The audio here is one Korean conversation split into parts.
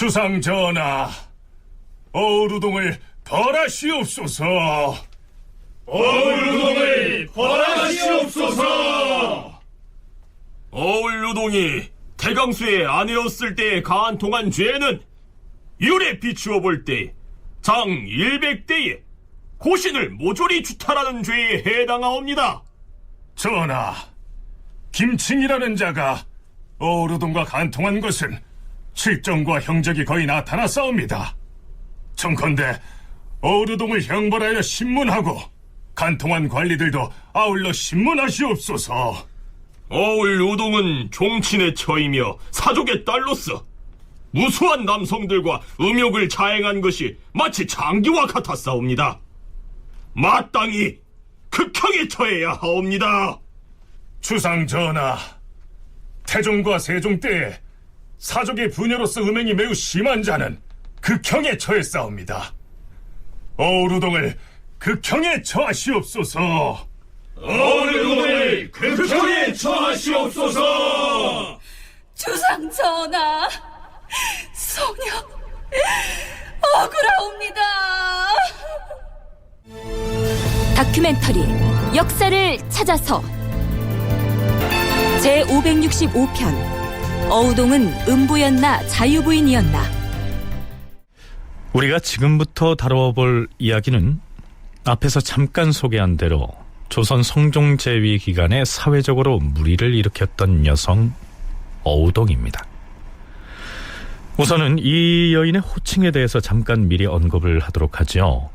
주상 전하, 어우루동을 벌하시옵소서. 어울루동을 벌하시옵소서. 어울루동이 태강수의 아내였을 때에 가한 통한 죄는 율에 비추어 볼 때 장 100대에 고신을 모조리 주탈하는 죄에 해당하옵니다. 전하, 김칭이라는 자가 어우루동과 간통한 것은 실정과 형적이 거의 나타났사옵니다. 청컨대 어우루동을 형벌하여 신문하고 간통한 관리들도 아울러 신문하시옵소서. 어울루동은 종친의 처이며 사족의 딸로서 무수한 남성들과 음욕을 자행한 것이 마치 장기와 같았사옵니다. 마땅히 극형에 처해야 하옵니다. 주상 전하, 태종과 세종 때에 사족의 부녀로서 음행이 매우 심한 자는 극형에 처했사옵니다. 어우루동을 극형에 처하시옵소서. 어울루동을 극형에 처하시옵소서. 주상 전하, 소녀 억울하옵니다. 다큐멘터리 역사를 찾아서 제565편 어우동은 음부였나 자유부인이었나. 우리가 지금부터 다뤄볼 이야기는 앞에서 잠깐 소개한 대로 조선 성종제위 기간에 사회적으로 물의를 일으켰던 여성 어우동입니다. 우선은 이 여인의 호칭에 대해서 잠깐 미리 언급을 하도록 하죠.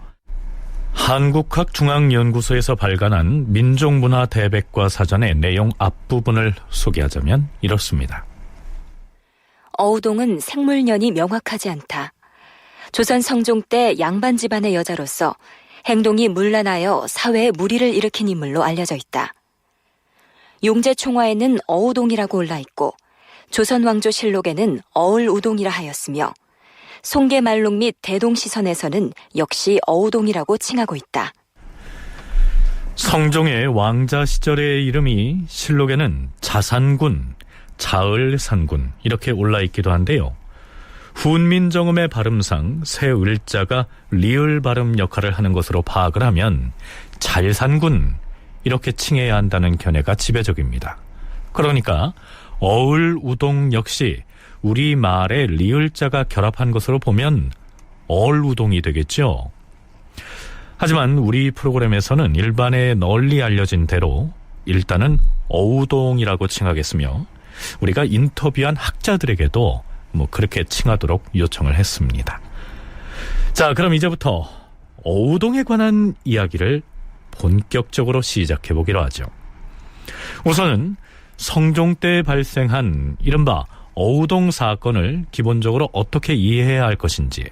한국학중앙연구소에서 발간한 민족문화 대백과 사전의 내용 앞부분을 소개하자면 이렇습니다. 어우동은 생물년이 명확하지 않다. 조선 성종 때 양반 집안의 여자로서 행동이 문란하여 사회에 물의를 일으킨 인물로 알려져 있다. 용제총화에는 어우동이라고 올라있고 조선왕조실록에는 어울우동이라 하였으며 송계말록 및 대동시선에서는 역시 어우동이라고 칭하고 있다. 성종의 왕자 시절의 이름이 실록에는 자산군, 자을산군 이렇게 올라있기도 한데요. 훈민정음의 발음상 새 을자가 리을 발음 역할을 하는 것으로 파악을 하면 잘산군 이렇게 칭해야 한다는 견해가 지배적입니다. 그러니까 어울우동 역시 우리말에 리을자가 결합한 것으로 보면 어울우동이 되겠죠. 하지만 우리 프로그램에서는 일반에 널리 알려진 대로 일단은 어우동이라고 칭하겠으며 우리가 인터뷰한 학자들에게도 그렇게 칭하도록 요청을 했습니다. 자, 그럼 이제부터 어우동에 관한 이야기를 본격적으로 시작해 보기로 하죠. 우선은 성종 때 발생한 이른바 어우동 사건을 기본적으로 어떻게 이해해야 할 것인지,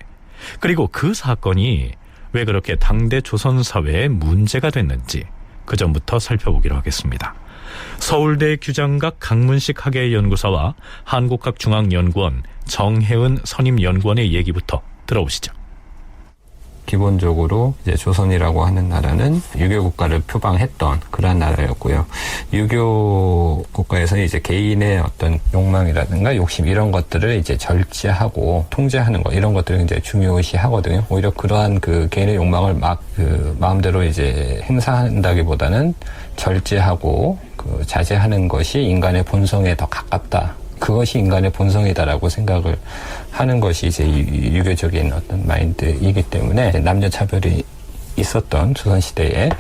그리고 그 사건이 왜 그렇게 당대 조선 사회에 문제가 됐는지 그 점부터 살펴보기로 하겠습니다. 서울대 규장각 강문식 학예연구사와 한국학중앙연구원 정혜은 선임연구원의 얘기부터 들어보시죠. 기본적으로 이제 조선이라고 하는 나라는 유교 국가를 표방했던 그러한 나라였고요. 유교 국가에서 이제 개인의 어떤 욕망이라든가 욕심 이런 것들을 이제 절제하고 통제하는 것 이런 것들을 이제 중요시 하거든요. 오히려 그러한 그 개인의 욕망을 막 마음대로 이제 행사한다기보다는 절제하고 자제하는 것이 인간의 본성에 더 가깝다. 그것이 인간의 본성이다라고 생각을 하는 것이 이제 유교적인 어떤 마인드이기 때문에 남녀 차별이 있었던 조선시대에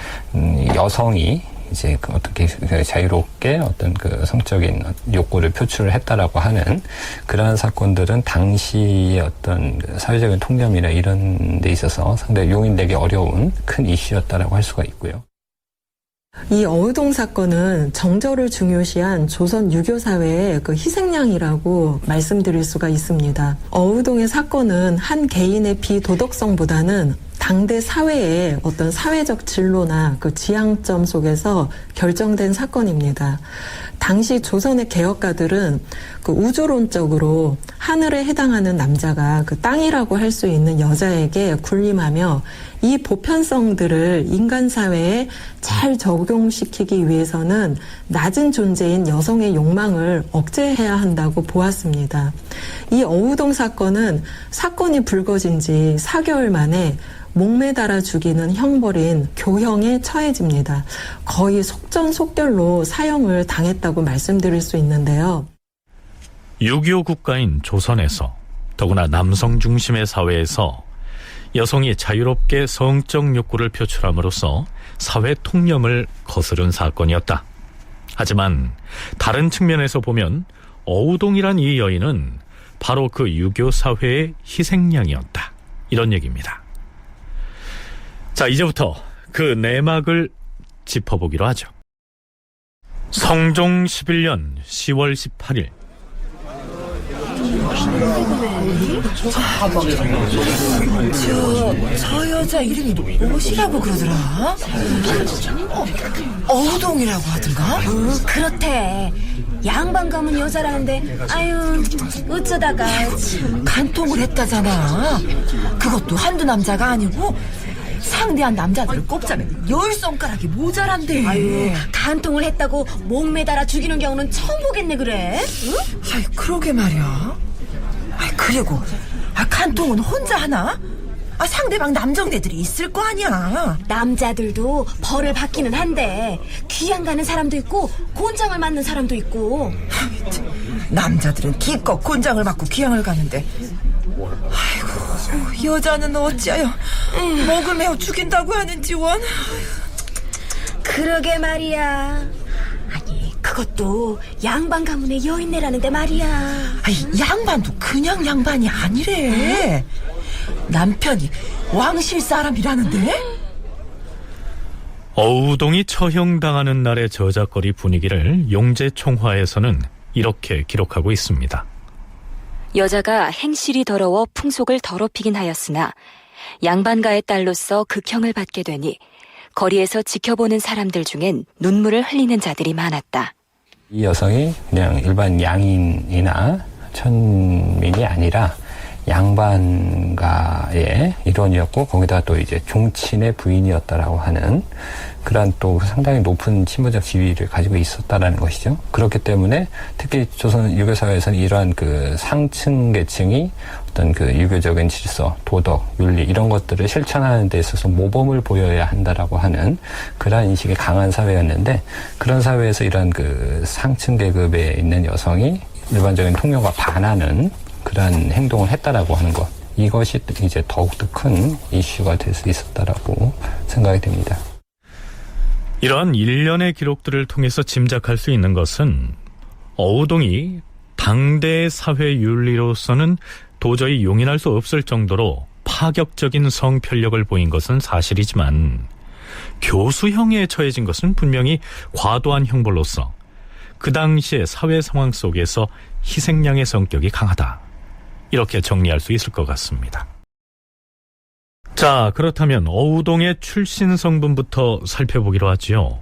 여성이 이제 어떻게 자유롭게 어떤 그 성적인 욕구를 표출을 했다라고 하는 그러한 사건들은 당시의 어떤 사회적인 통념이나 이런 데 있어서 상당히 용인되기 어려운 큰 이슈였다라고 할 수가 있고요. 이 어우동 사건은 정절을 중요시한 조선 유교 사회의 그 희생양이라고 말씀드릴 수가 있습니다. 어우동의 사건은 한 개인의 비도덕성보다는 당대 사회의 어떤 사회적 진로나 그 지향점 속에서 결정된 사건입니다. 당시 조선의 개혁가들은 그 우주론적으로 하늘에 해당하는 남자가 그 땅이라고 할 수 있는 여자에게 군림하며 이 보편성들을 인간 사회에 잘 적용시키기 위해서는 낮은 존재인 여성의 욕망을 억제해야 한다고 보았습니다. 이 어우동 사건이 불거진 지 4개월 만에 목매달아 죽이는 형벌인 교형에 처해집니다. 거의 속전속결로 사형을 당했다고 말씀드릴 수 있는데요. 6.25 국가인 조선에서, 더구나 남성 중심의 사회에서 여성이 자유롭게 성적 욕구를 표출함으로써 사회 통념을 거스른 사건이었다. 하지만 다른 측면에서 보면 어우동이란 이 여인은 바로 그 유교 사회의 희생양이었다. 이런 얘기입니다. 자, 이제부터 그 내막을 짚어보기로 하죠. 성종 11년 10월 18일 저 여자 이름이 무엇이라고 그러더라? 어우동이라고 하던가? 그렇대. 양반 가문 여자라는데 아유 어쩌다가 간통을 했다잖아. 그것도 한두 남자가 아니고 상대한 남자들을 꼽자면 10손가락이 모자란대. 아유 간통을 했다고 목 매달아 죽이는 경우는 처음 보겠네. 그래? 응? 아이 그러게 말이야. 아이 그리고 간통은 혼자 하나? 상대방 남정네들이 있을 거 아니야. 남자들도 벌을 받기는 한데 귀양 가는 사람도 있고 곤장을 맞는 사람도 있고. 남자들은 기껏 곤장을 맞고 귀양을 가는데 아이고 여자는 어찌하여 목을 메어 죽인다고 하는지 원. 그러게 말이야. 아니 그것도 양반 가문의 여인네라는데 말이야. 양반도 그냥 양반이 아니래. 남편이 왕실 사람이라는데? 어우동이 처형당하는 날의 저작거리 분위기를 용제총화에서는 이렇게 기록하고 있습니다. 여자가 행실이 더러워 풍속을 더럽히긴 하였으나 양반가의 딸로서 극형을 받게 되니 거리에서 지켜보는 사람들 중엔 눈물을 흘리는 자들이 많았다. 이 여성이 그냥 일반 양인이나 천민이 아니라 양반가의 일원이었고 거기다 또 이제 종친의 부인이었다라고 하는 그런 또 상당히 높은 신분적 지위를 가지고 있었다라는 것이죠. 그렇기 때문에 특히 조선 유교 사회에서는 이러한 그 상층 계층이 어떤 그 유교적인 질서, 도덕, 윤리 이런 것들을 실천하는 데 있어서 모범을 보여야 한다라고 하는 그러한 인식이 강한 사회였는데 그런 사회에서 이러한 그 상층 계급에 있는 여성이 일반적인 통념과 반하는 그런 행동을 했다라고 하는 것, 이것이 이제 더욱더 큰 이슈가 될 수 있었다라고 생각이 됩니다. 이러한 일련의 기록들을 통해서 짐작할 수 있는 것은 어우동이 당대의 사회 윤리로서는 도저히 용인할 수 없을 정도로 파격적인 성편력을 보인 것은 사실이지만 교수형에 처해진 것은 분명히 과도한 형벌로서 그 당시의 사회 상황 속에서 희생양의 성격이 강하다. 이렇게 정리할 수 있을 것 같습니다. 자, 그렇다면 어우동의 출신 성분부터 살펴보기로 하지요.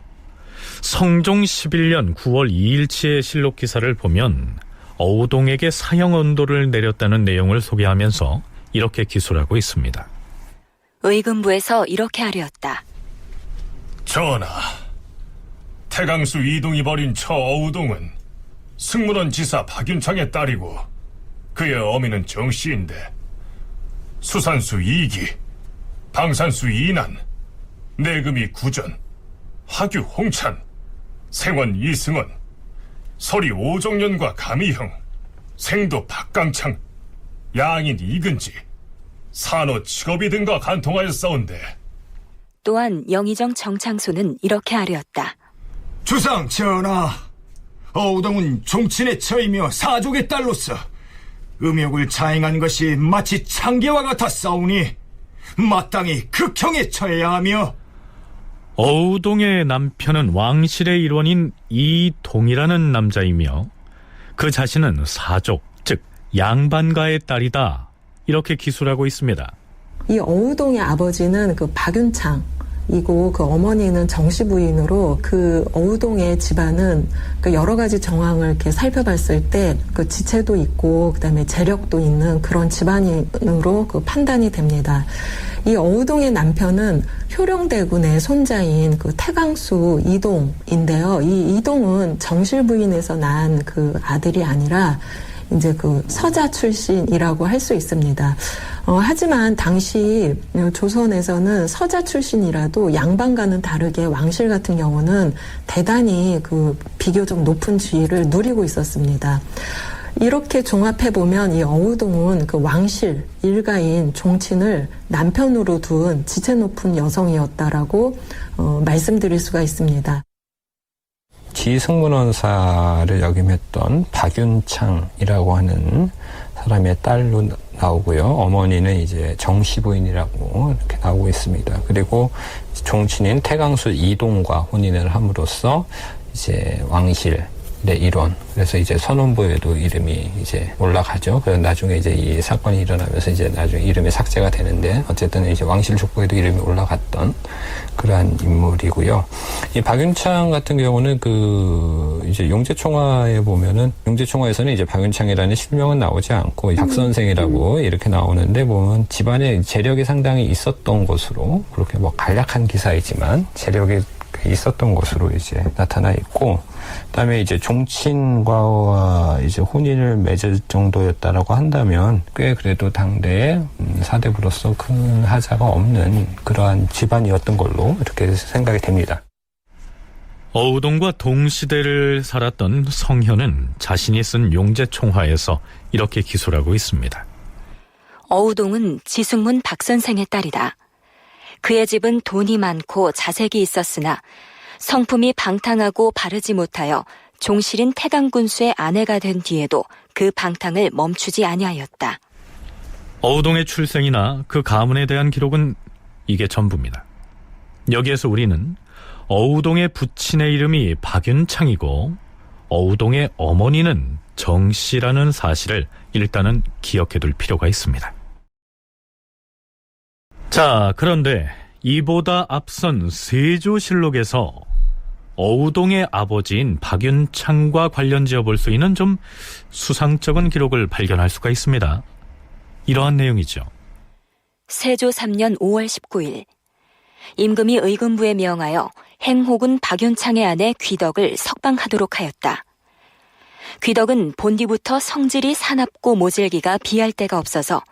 성종 11년 9월 2일치의 실록 기사를 보면 어우동에게 사형 언도를 내렸다는 내용을 소개하면서 이렇게 기술하고 있습니다. 의금부에서 이렇게 하려었다. 전하, 태강수 이동이 벌인 처 어우동은 승문원 지사 박윤창의 딸이고 그의 어미는 정씨인데 수산수 이기, 방산수 이난, 내금이 구전, 화규 홍찬, 생원 이승원, 서리 오종년과 가미형, 생도 박강창, 양인 이근지, 산호 직업이 등과 간통하였사온데 또한 영의정 정창소는 이렇게 하려었다. 주상 전하, 어우동은 종친의 처이며 사족의 딸로서 음욕을 자행한 것이 마치 창계와 같았사오니 마땅히 극형에 처해야 하며 어우동의 남편은 왕실의 일원인 이동이라는 남자이며 그 자신은 사족, 즉 양반가의 딸이다. 이렇게 기술하고 있습니다. 이 어우동의 아버지는 그 박윤창, 이고 그 어머니는 정씨 부인으로 그 어우동의 집안은 그 여러 가지 정황을 이렇게 살펴봤을 때 그 지체도 있고 그다음에 재력도 있는 그런 집안으로 그 판단이 됩니다. 이 어우동의 남편은 효령대군의 손자인 그 태강수 이동인데요. 이 이동은 정실 부인에서 난 그 아들이 아니라 이제 그 서자 출신이라고 할 수 있습니다. 하지만 당시 조선에서는 서자 출신이라도 양반과는 다르게 왕실 같은 경우는 대단히 그 비교적 높은 지위를 누리고 있었습니다. 이렇게 종합해보면 이 어우동은 그 왕실 일가인 종친을 남편으로 둔 지체 높은 여성이었다라고 말씀드릴 수가 있습니다. 지승문원사를 역임했던 박윤창이라고 하는 사람의 딸로 나오고요. 어머니는 이제 정씨 부인이라고 이렇게 나오고 있습니다. 그리고 종친인 태강수 이동과 혼인을 함으로써 이제 왕실의 일원, 그래서 이제 선원부에도 이름이 이제 올라가죠. 그래서 나중에 이제 이 사건이 일어나면서 이제 나중에 이름이 삭제가 되는데, 어쨌든 이제 왕실 족보에도 이름이 올라갔던 그러한 인물이고요. 이 박윤창 같은 경우는 그 이제 용제총화에 보면은, 용제총화에서는 이제 박윤창이라는 실명은 나오지 않고 박 선생이라고 이렇게 나오는데, 보면 집안에 재력이 상당히 있었던 것으로, 그렇게 뭐 간략한 기사이지만 재력이 있었던 것으로 이제 나타나 있고, 그다음에 이제 종친과 이제 혼인을 맺을 정도였다라고 한다면 꽤 그래도 당대에 사대부로서 큰 하자가 없는 그러한 집안이었던 걸로 이렇게 생각이 됩니다. 어우동과 동시대를 살았던 성현은 자신이 쓴 용제총화에서 이렇게 기술하고 있습니다. 어우동은 지승문 박선생의 딸이다. 그의 집은 돈이 많고 자색이 있었으나 성품이 방탕하고 바르지 못하여 종실인 태강군수의 아내가 된 뒤에도 그 방탕을 멈추지 아니하였다. 어우동의 출생이나 그 가문에 대한 기록은 이게 전부입니다. 여기에서 우리는 어우동의 부친의 이름이 박윤창이고 어우동의 어머니는 정씨라는 사실을 일단은 기억해둘 필요가 있습니다. 자, 그런데 이보다 앞선 세조실록에서 어우동의 아버지인 박윤창과 관련지어 볼 수 있는 좀 수상쩍은 기록을 발견할 수가 있습니다. 이러한 내용이죠. 세조 3년 5월 19일 임금이 의금부에 명하여 행호군 박윤창의 아내 귀덕을 석방하도록 하였다. 귀덕은 본디부터 성질이 사납고 모질기가 비할 데가 없어서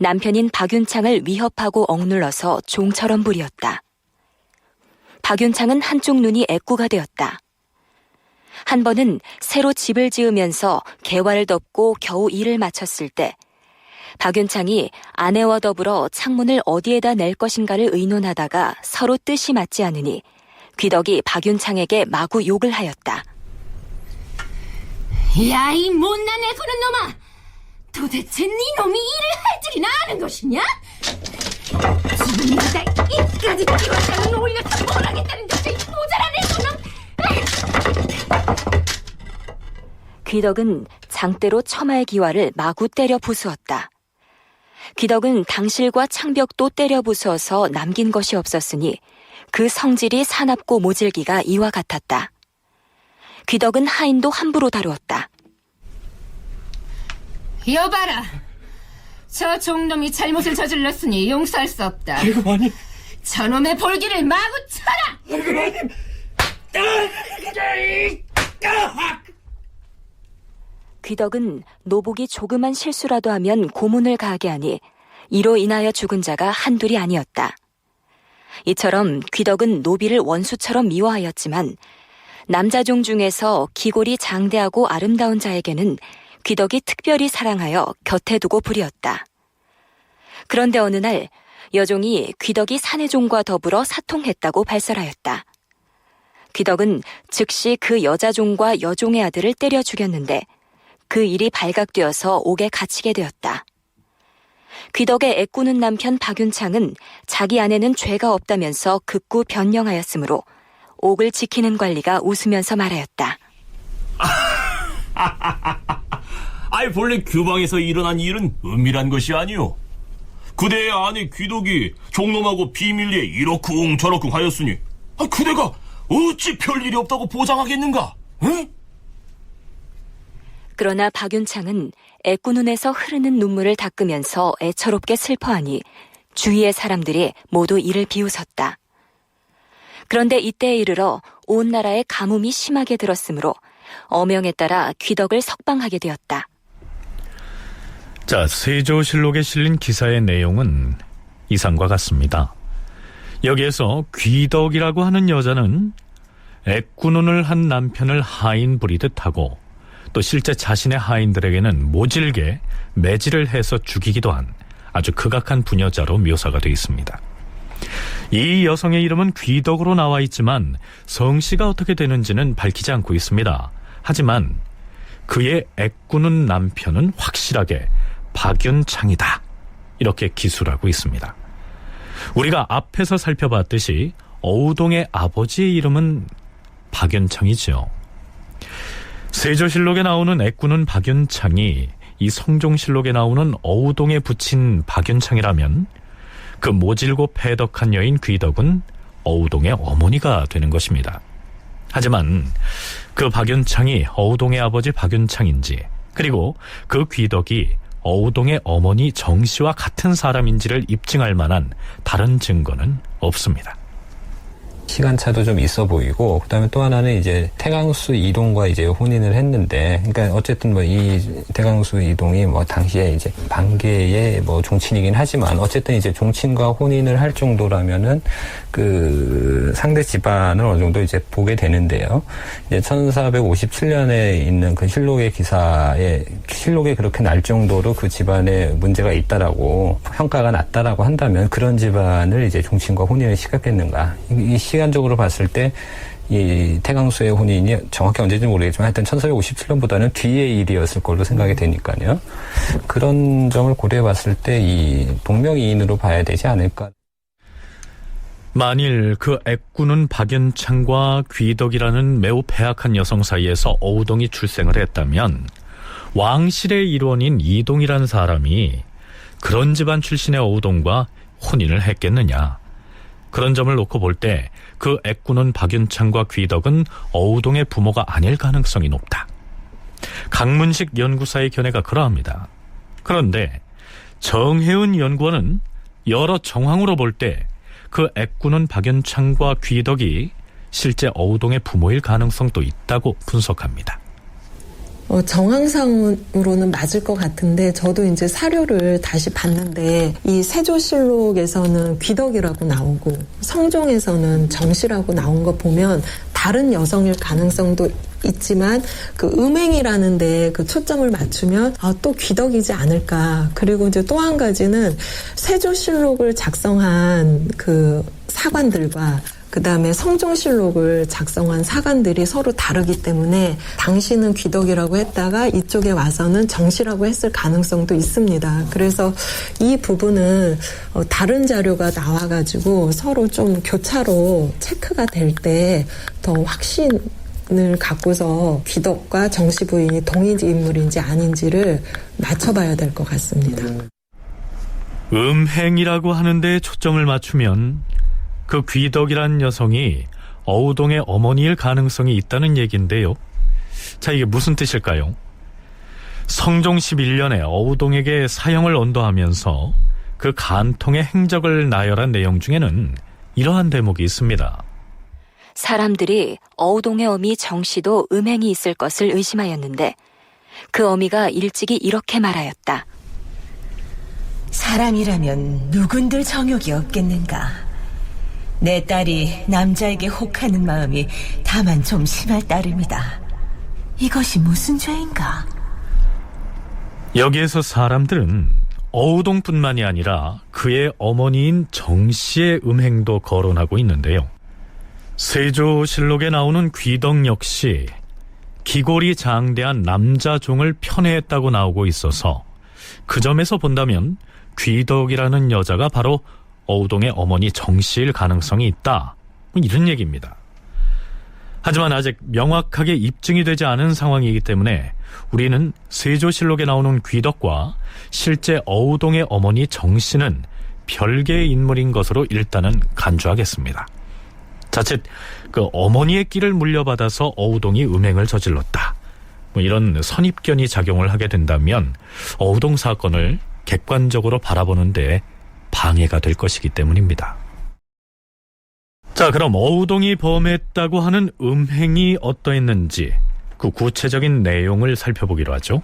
남편인 박윤창을 위협하고 억눌러서 종처럼 부렸다. 박윤창은 한쪽 눈이 애꾸가 되었다. 한 번은 새로 집을 지으면서 개화를 덮고 겨우 일을 마쳤을 때 박윤창이 아내와 더불어 창문을 어디에다 낼 것인가를 의논하다가 서로 뜻이 맞지 않으니 귀덕이 박윤창에게 마구 욕을 하였다. 야, 이 못난 애구는 놈아! 도대체 네 놈이 일을 할 줄이나 아는 것이냐? 지금 내가 이까지 끼웠다는 오히려 다 뭘 하겠다는 것이 모자란 애구놈! 귀덕은 장대로 처마의 기와를 마구 때려 부수었다. 귀덕은 당실과 창벽도 때려 부수어서 남긴 것이 없었으니 그 성질이 사납고 모질기가 이와 같았다. 귀덕은 하인도 함부로 다루었다. 여봐라, 저 종놈이 잘못을 저질렀으니 용서할 수 없다. 아이고, 아니. 저놈의 볼기를 마구 쳐라! 아이고, 아니. 귀덕은 노복이 조그만 실수라도 하면 고문을 가하게 하니 이로 인하여 죽은 자가 한둘이 아니었다. 이처럼 귀덕은 노비를 원수처럼 미워하였지만 남자종 중에서 기골이 장대하고 아름다운 자에게는 귀덕이 특별히 사랑하여 곁에 두고 부렸다. 그런데 어느 날 여종이 귀덕이 사내종과 더불어 사통했다고 발설하였다. 귀덕은 즉시 그 여자종과 여종의 아들을 때려 죽였는데 그 일이 발각되어서 옥에 갇히게 되었다. 귀덕의 애꾸는 남편 박윤창은 자기 아내는 죄가 없다면서 극구 변명하였으므로 옥을 지키는 관리가 웃으면서 말하였다. 아이, 본래 규방에서 일어난 일은 은밀한 것이 아니오. 그대의 아내 귀덕이 종놈하고 비밀리에 이러쿵 저러쿵 하였으니 그대가 어찌 별일이 없다고 보장하겠는가? 응? 그러나 박윤창은 애꾸 눈에서 흐르는 눈물을 닦으면서 애처롭게 슬퍼하니 주위의 사람들이 모두 이를 비웃었다. 그런데 이때에 이르러 온 나라에 가뭄이 심하게 들었으므로 어명에 따라 귀덕을 석방하게 되었다. 자, 세조실록에 실린 기사의 내용은 이상과 같습니다. 여기에서 귀덕이라고 하는 여자는 애꾸눈을 한 남편을 하인 부리듯 하고 또 실제 자신의 하인들에게는 모질게 매질을 해서 죽이기도 한 아주 극악한 부녀자로 묘사가 되어 있습니다. 이 여성의 이름은 귀덕으로 나와 있지만 성씨가 어떻게 되는지는 밝히지 않고 있습니다. 하지만 그의 애꾸는 남편은 확실하게 박윤창이다, 이렇게 기술하고 있습니다. 우리가 앞에서 살펴봤듯이 어우동의 아버지의 이름은 박윤창이죠. 세조실록에 나오는 애꾸는 박윤창이 이 성종실록에 나오는 어우동에 붙인 박윤창이라면 그 모질고 패덕한 여인 귀덕은 어우동의 어머니가 되는 것입니다. 하지만 그 박윤창이 어우동의 아버지 박윤창인지, 그리고 그 귀덕이 어우동의 어머니 정씨와 같은 사람인지를 입증할 만한 다른 증거는 없습니다. 시간차도 좀 있어 보이고, 그다음에 또 하나는 이제 태강수 이동과 이제 혼인을 했는데, 그러니까 어쨌든 뭐 이 태강수 이동이 뭐 당시에 이제 반계의 뭐 종친이긴 하지만 어쨌든 이제 종친과 혼인을 할 정도라면은 그 상대 집안을 어느 정도 이제 보게 되는데요. 이제 1457년에 있는 그 실록의 기사에 실록에 그렇게 날 정도로 그 집안에 문제가 있다라고 평가가 낮다라고 한다면 그런 집안을 이제 종친과 혼인을 시켰겠는가? 이 시간적으로 봤을 때 이 태강수의 혼인이 정확히 언제인지 모르겠지만 하여튼 1457년보다는 뒤의 일이었을 걸로 생각이 되니까요. 그런 점을 고려해 봤을 때 이 동명이인으로 봐야 되지 않을까. 만일 그 애꾸는 박윤창과 귀덕이라는 매우 패악한 여성 사이에서 어우동이 출생을 했다면 왕실의 일원인 이동이라는 사람이 그런 집안 출신의 어우동과 혼인을 했겠느냐. 그런 점을 놓고 볼 때 그 애꾸는 박윤창과 귀덕은 어우동의 부모가 아닐 가능성이 높다. 강문식 연구사의 견해가 그러합니다. 그런데 정혜은 연구원은 여러 정황으로 볼 때 그 애꾸는 박윤창과 귀덕이 실제 어우동의 부모일 가능성도 있다고 분석합니다. 정황상으로는 맞을 것 같은데 저도 이제 사료를 다시 봤는데 이 세조실록에서는 귀덕이라고 나오고 성종에서는 정씨라고 나온 거 보면 다른 여성일 가능성도 있지만 그 음행이라는 데 그 초점을 맞추면 또 귀덕이지 않을까. 그리고 이제 또 한 가지는 세조실록을 작성한 그 사관들과 그 다음에 성종실록을 작성한 사관들이 서로 다르기 때문에 당시는 귀덕이라고 했다가 이쪽에 와서는 정씨라고 했을 가능성도 있습니다. 그래서 이 부분은 다른 자료가 나와가지고 서로 좀 교차로 체크가 될 때 더 확신을 갖고서 귀덕과 정씨 부인이 동일 인물인지 아닌지를 맞춰봐야 될 것 같습니다. 음행이라고 하는데 초점을 맞추면 그 귀덕이란 여성이 어우동의 어머니일 가능성이 있다는 얘기인데요. 자, 이게 무슨 뜻일까요? 성종 11년에 어우동에게 사형을 언도하면서 그 간통의 행적을 나열한 내용 중에는 이러한 대목이 있습니다. 사람들이 어우동의 어미 정씨도 음행이 있을 것을 의심하였는데 그 어미가 일찍이 이렇게 말하였다. 사람이라면 누군들 정욕이 없겠는가. 내 딸이 남자에게 혹하는 마음이 다만 좀 심할 따름이다. 이것이 무슨 죄인가? 여기에서 사람들은 어우동뿐만이 아니라 그의 어머니인 정씨의 음행도 거론하고 있는데요. 세조실록에 나오는 귀덕 역시 기골이 장대한 남자 종을 편애했다고 나오고 있어서 그 점에서 본다면 귀덕이라는 여자가 바로 어우동의 어머니 정씨일 가능성이 있다, 이런 얘기입니다. 하지만 아직 명확하게 입증이 되지 않은 상황이기 때문에 우리는 세조실록에 나오는 귀덕과 실제 어우동의 어머니 정씨는 별개의 인물인 것으로 일단은 간주하겠습니다. 자칫 그 어머니의 끼를 물려받아서 어우동이 음행을 저질렀다, 이런 선입견이 작용을 하게 된다면 어우동 사건을 객관적으로 바라보는 데 방해가 될 것이기 때문입니다. 자, 그럼 어우동이 범했다고 하는 음행이 어떠했는지 그 구체적인 내용을 살펴보기로 하죠.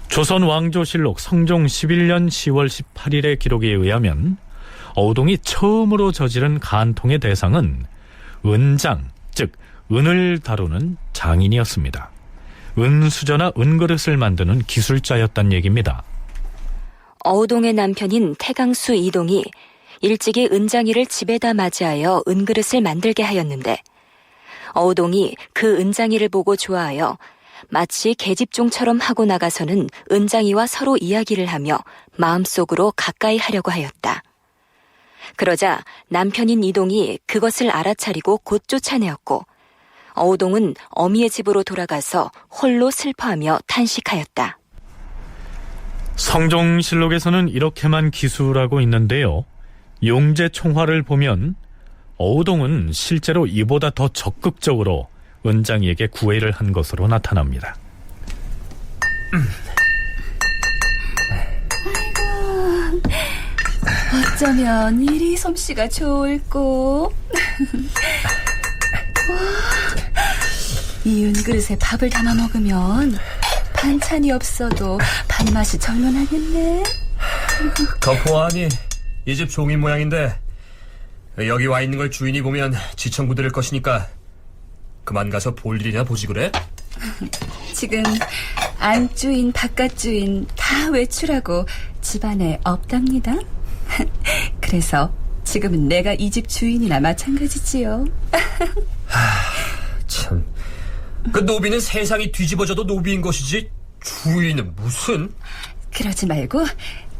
조선 왕조실록 성종 11년 10월 18일의 기록에 의하면 어우동이 처음으로 저지른 간통의 대상은 은장, 즉 은을 다루는 장인이었습니다. 은수저나 은그릇을 만드는 기술자였단 얘기입니다. 어우동의 남편인 태강수 이동이 일찍이 은장이를 집에다 맞이하여 은그릇을 만들게 하였는데 어우동이 그 은장이를 보고 좋아하여 마치 계집종처럼 하고 나가서는 은장이와 서로 이야기를 하며 마음속으로 가까이 하려고 하였다. 그러자 남편인 이동이 그것을 알아차리고 곧 쫓아내었고 어우동은 어미의 집으로 돌아가서 홀로 슬퍼하며 탄식하였다. 성종실록에서는 이렇게만 기술하고 있는데요. 용제총화를 보면 어우동은 실제로 이보다 더 적극적으로 은장이에게 구애를 한 것으로 나타납니다. 아이고, 어쩌면 이리 솜씨가 좋을꼬. 이 은그릇에 밥을 담아 먹으면 반찬이 없어도 밥맛이 절론하겠네. 덕호아니, 이 집 종인 모양인데 여기 와 있는 걸 주인이 보면 지청구 들을 것이니까 그만 가서 볼 일이나 보지 그래? 지금 안주인 바깥주인 다 외출하고 집안에 없답니다. 그래서 지금은 내가 이 집 주인이나 마찬가지지요. 참, 그 노비는 세상이 뒤집어져도 노비인 것이지 주인은 무슨... 그러지 말고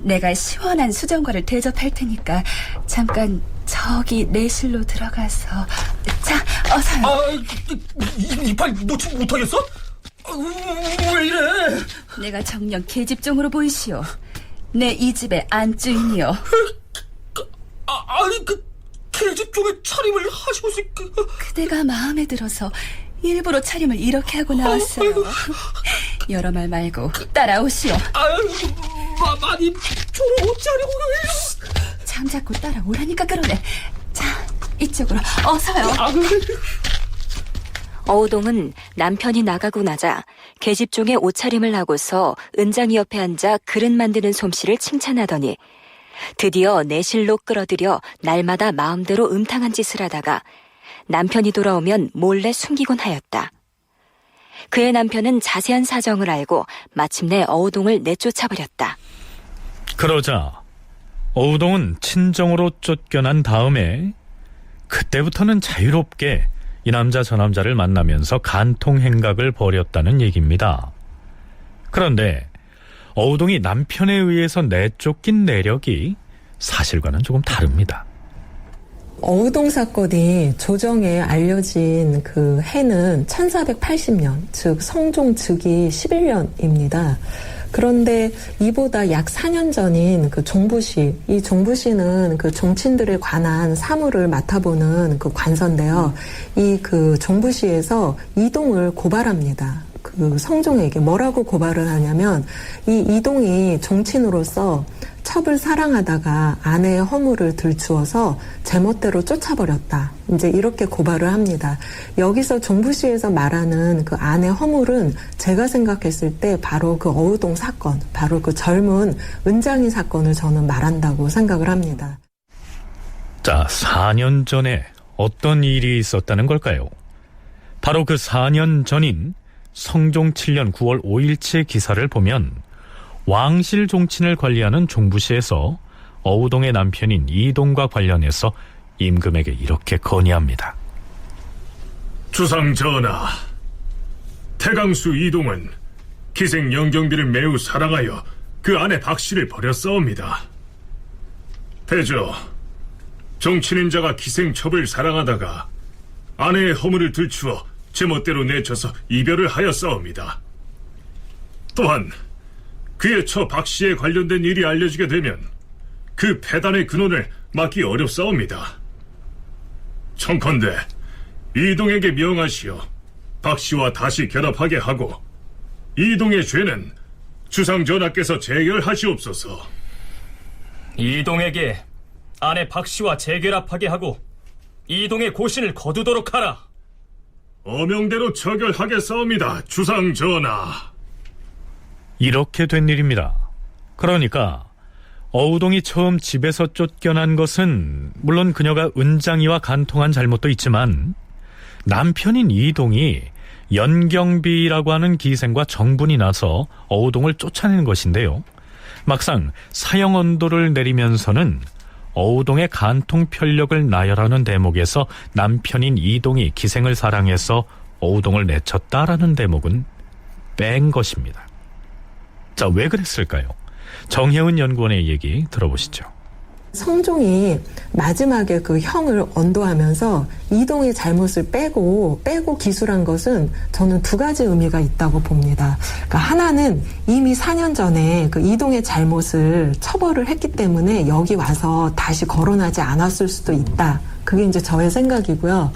내가 시원한 수정과를 대접할 테니까 잠깐 저기 내실로 들어가서. 자, 어서요. 이팔 놓지 못하겠어? 왜 이래? 내가 정녕 계집종으로 보이시오. 내 이 집의 안주인이요. 아니, 계집종의 차림을 하시고서... 그대가 마음에 들어서 일부러 차림을 이렇게 하고 나왔어요. 여러 말 말고 따라오시오. 많이 졸어오지 않고... 잠자코 따라오라니까 그러네. 자, 이쪽으로 어서요. 어우동은 남편이 나가고 나자 계집종의 옷차림을 하고서 은장이 옆에 앉아 그릇 만드는 솜씨를 칭찬하더니 드디어 내실로 끌어들여 날마다 마음대로 음탕한 짓을 하다가 남편이 돌아오면 몰래 숨기곤 하였다. 그의 남편은 자세한 사정을 알고 마침내 어우동을 내쫓아버렸다. 그러자 어우동은 친정으로 쫓겨난 다음에 그때부터는 자유롭게 이 남자 저 남자를 만나면서 간통 행각을 벌였다는 얘기입니다. 그런데 어우동이 남편에 의해서 내쫓긴 내력이 사실과는 조금 다릅니다. 어우동 사건이 조정에 알려진 그 해는 1480년, 즉 성종 즉위 11년입니다. 그런데 이보다 약 4년 전인 그 종부시, 이 종부시는 그 종친들에 관한 사무를 맡아보는 그 관서인데요. 이 그 종부시에서 이동을 고발합니다. 그 성종에게 뭐라고 고발을 하냐면 이 이동이 종친으로서 첩을 사랑하다가 아내의 허물을 들추어서 제멋대로 쫓아버렸다. 이제 이렇게 고발을 합니다. 여기서 종부시에서 말하는 그 아내 허물은 제가 생각했을 때 바로 그 어우동 사건, 바로 그 젊은 은장이 사건을 저는 말한다고 생각을 합니다. 자, 4년 전에 어떤 일이 있었다는 걸까요? 바로 그 4년 전인 성종 7년 9월 5일치의 기사를 보면 왕실 종친을 관리하는 종부시에서 어우동의 남편인 이동과 관련해서 임금에게 이렇게 건의합니다. 주상 전하, 태강수 이동은 기생 영경비를 매우 사랑하여 그 아내 박씨를 버렸사옵니다. 대저, 종친인 자가 기생첩을 사랑하다가 아내의 허물을 들추어 제멋대로 내쳐서 이별을 하였사옵니다. 또한 그의 처 박씨에 관련된 일이 알려지게 되면 그 패단의 근원을 막기 어렵사옵니다. 청컨대 이동에게 명하시어 박씨와 다시 결합하게 하고 이동의 죄는 주상 전하께서 재결하시옵소서. 이동에게 아내 박씨와 재결합하게 하고 이동의 고신을 거두도록 하라. 어명대로 처결하겠사옵니다, 주상 전하. 이렇게 된 일입니다. 그러니까 어우동이 처음 집에서 쫓겨난 것은 물론 그녀가 은장이와 간통한 잘못도 있지만 남편인 이동이 연경비라고 하는 기생과 정분이 나서 어우동을 쫓아낸 것인데요. 막상 사형 언도를 내리면서는 어우동의 간통 편력을 나열하는 대목에서 남편인 이동이 기생을 사랑해서 어우동을 내쳤다라는 대목은 뺀 것입니다. 자, 왜 그랬을까요? 정혜은 연구원의 얘기 들어보시죠. 성종이 마지막에 그 형을 언도하면서 이동의 잘못을 빼고 기술한 것은 저는 두 가지 의미가 있다고 봅니다. 그러니까 하나는 이미 4년 전에 그 이동의 잘못을 처벌을 했기 때문에 여기 와서 다시 거론하지 않았을 수도 있다. 그게 이제 저의 생각이고요.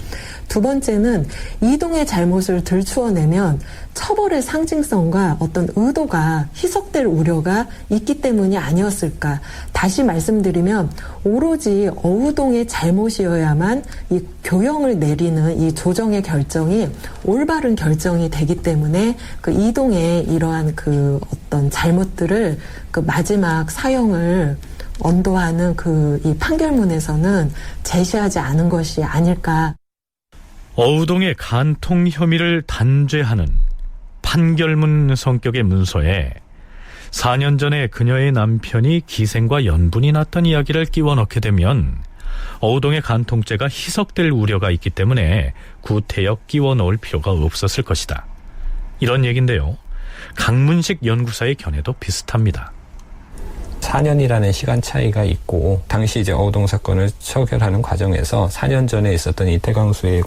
두 번째는 이동의 잘못을 들추어내면 처벌의 상징성과 어떤 의도가 희석될 우려가 있기 때문이 아니었을까. 다시 말씀드리면 오로지 어우동의 잘못이어야만 이 교형을 내리는 이 조정의 결정이 올바른 결정이 되기 때문에 그 이동의 이러한 그 어떤 잘못들을 그 마지막 사형을 언도하는 그 이 판결문에서는 제시하지 않은 것이 아닐까. 어우동의 간통 혐의를 단죄하는 판결문 성격의 문서에 4년 전에 그녀의 남편이 기생과 연분이 났던 이야기를 끼워 넣게 되면 어우동의 간통죄가 희석될 우려가 있기 때문에 구태여 끼워 넣을 필요가 없었을 것이다. 이런 얘기인데요. 강문식 연구사의 견해도 비슷합니다. 4년이라는 시간 차이가 있고 당시 이제 어우동 사건을 처결하는 과정에서 4년 전에 있었던 이태강수의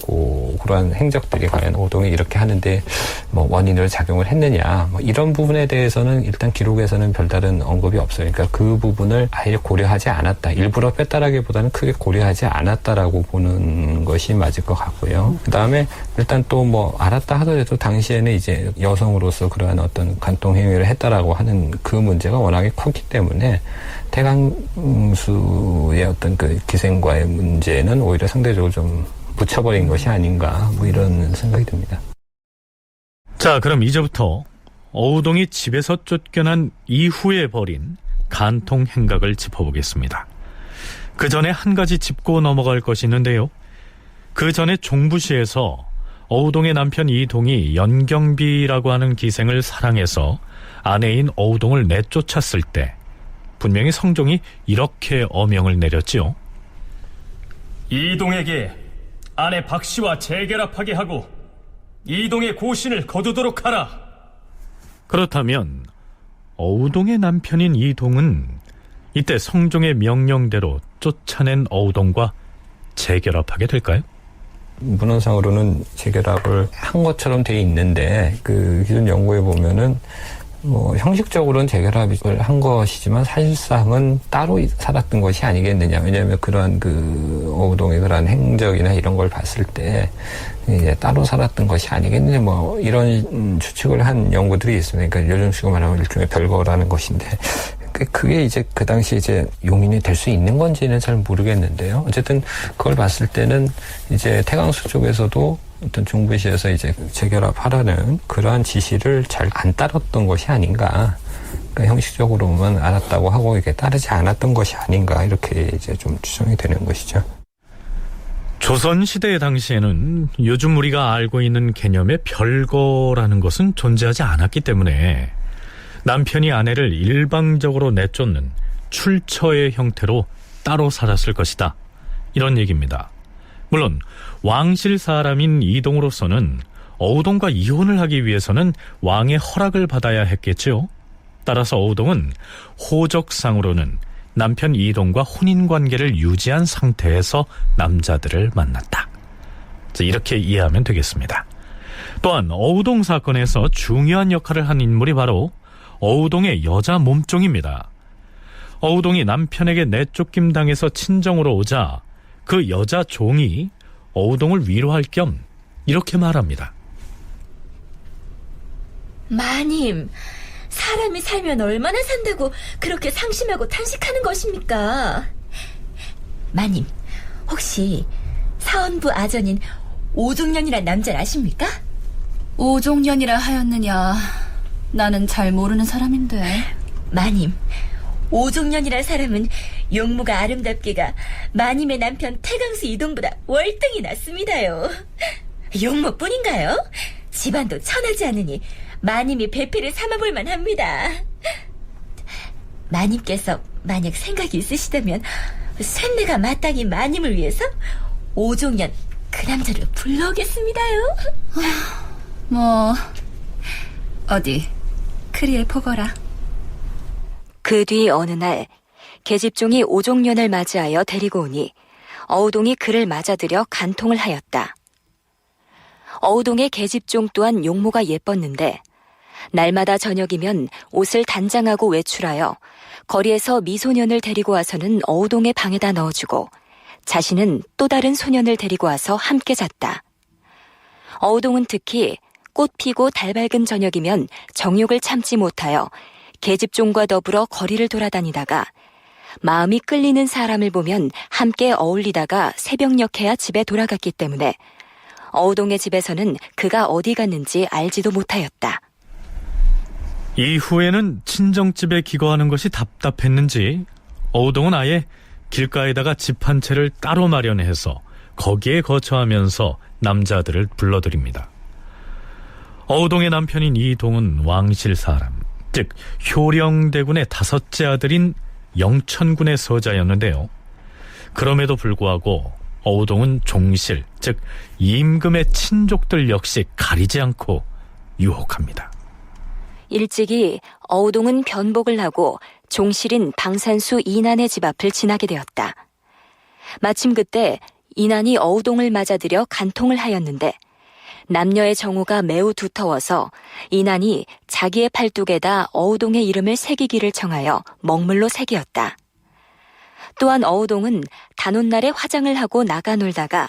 그러한 행적들이 과연 어우동이 이렇게 하는데 뭐 원인으로 작용을 했느냐 뭐 이런 부분에 대해서는 일단 기록에서는 별다른 언급이 없어요. 그러니까 그 부분을 아예 고려하지 않았다. 일부러 뺐다라기보다는 크게 고려하지 않았다라고 보는 것이 맞을 것 같고요. 그다음에 일단 또 뭐 알았다 하더라도 당시에는 이제 여성으로서 그러한 어떤 간통 행위를 했다라고 하는 그 문제가 워낙에 컸기 때문에 태강수의 어떤 그 기생과의 문제는 오히려 상대적으로 좀 묻혀버린 것이 아닌가 뭐 이런 생각이 듭니다. 자, 그럼 이제부터 어우동이 집에서 쫓겨난 이후에 벌인 간통 행각을 짚어보겠습니다. 그 전에 한 가지 짚고 넘어갈 것이 있는데요. 그 전에 종부시에서 어우동의 남편 이동이 연경비라고 하는 기생을 사랑해서 아내인 어우동을 내쫓았을 때 분명히 성종이 이렇게 어명을 내렸지요. 이동에게 아내 박씨와 재결합하게 하고 이동의 고신을 거두도록 하라. 그렇다면 어우동의 남편인 이동은 이때 성종의 명령대로 쫓아낸 어우동과 재결합하게 될까요? 문헌상으로는 재결합을 한 것처럼 돼 있는데 그 기존 연구에 보면은 뭐 형식적으로는 재결합을 한 것이지만 사실상은 따로 살았던 것이 아니겠느냐. 왜냐하면 그러한 그 어우동의 그러한 행적이나 이런 걸 봤을 때 이제 따로 살았던 것이 아니겠느냐. 뭐 이런 추측을 한 연구들이 있습니다. 그러니까 요즘 식으로 말하면 일종의 별거라는 것인데 그게 이제 그 당시 이제 용인이 될 수 있는 건지는 잘 모르겠는데요. 어쨌든 그걸 봤을 때는 이제 태강수 쪽에서도 어떤 종부시에서 이제 재결합하라는 그러한 지시를 잘 안 따랐던 것이 아닌가. 그러니까 형식적으로만 알았다고 하고 이게 따르지 않았던 것이 아닌가 이렇게 이제 좀 추정이 되는 것이죠. 조선시대 당시에는 요즘 우리가 알고 있는 개념의 별거라는 것은 존재하지 않았기 때문에 남편이 아내를 일방적으로 내쫓는 출처의 형태로 따로 살았을 것이다. 이런 얘기입니다. 물론 왕실 사람인 이동으로서는 어우동과 이혼을 하기 위해서는 왕의 허락을 받아야 했겠지요. 따라서 어우동은 호적상으로는 남편 이동과 혼인관계를 유지한 상태에서 남자들을 만났다. 이렇게 이해하면 되겠습니다. 또한 어우동 사건에서 중요한 역할을 한 인물이 바로 어우동의 여자 몸종입니다. 어우동이 남편에게 내쫓김 당해서 친정으로 오자 그 여자 종이 어우동을 위로할 겸 이렇게 말합니다. 마님, 사람이 살면 얼마나 산다고 그렇게 상심하고 탄식하는 것입니까? 마님, 혹시 사원부 아전인 오종년이란 남자를 아십니까? 오종년이라 하였느냐. 나는 잘 모르는 사람인데. 마님, 오종년이란 사람은 용모가 아름답기가 마님의 남편 태강수 이동보다 월등히 낫습니다요. 용모뿐인가요? 집안도 천하지 않으니 마님이 배필을 삼아볼만 합니다. 마님께서 만약 생각이 있으시다면 쇳내가 마땅히 마님을 위해서 오종년 그 남자를 불러오겠습니다요. 뭐 어디 그리에 보거라. 그 뒤 어느 날 계집종이 오종년을 맞이하여 데리고 오니 어우동이 그를 맞아들여 간통을 하였다. 어우동의 계집종 또한 용모가 예뻤는데 날마다 저녁이면 옷을 단장하고 외출하여 거리에서 미소년을 데리고 와서는 어우동의 방에다 넣어주고 자신은 또 다른 소년을 데리고 와서 함께 잤다. 어우동은 특히 꽃 피고 달 밝은 저녁이면 정욕을 참지 못하여 계집종과 더불어 거리를 돌아다니다가 마음이 끌리는 사람을 보면 함께 어울리다가 새벽녘에야 집에 돌아갔기 때문에 어우동의 집에서는 그가 어디 갔는지 알지도 못하였다. 이후에는 친정집에 기거하는 것이 답답했는지 어우동은 아예 길가에다가 집 한 채를 따로 마련해서 거기에 거처하면서 남자들을 불러들입니다. 어우동의 남편인 이동은 왕실 사람, 즉 효령대군의 5째 아들인 영천군의 서자였는데요. 그럼에도 불구하고 어우동은 종실, 즉 임금의 친족들 역시 가리지 않고 유혹합니다. 일찍이 어우동은 변복을 하고 종실인 방산수 이난의 집 앞을 지나게 되었다. 마침 그때 이난이 어우동을 맞아들여 간통을 하였는데 남녀의 정오가 매우 두터워서 이난이 자기의 팔뚝에다 어우동의 이름을 새기기를 청하여 먹물로 새기었다. 또한 어우동은 단오날에 화장을 하고 나가 놀다가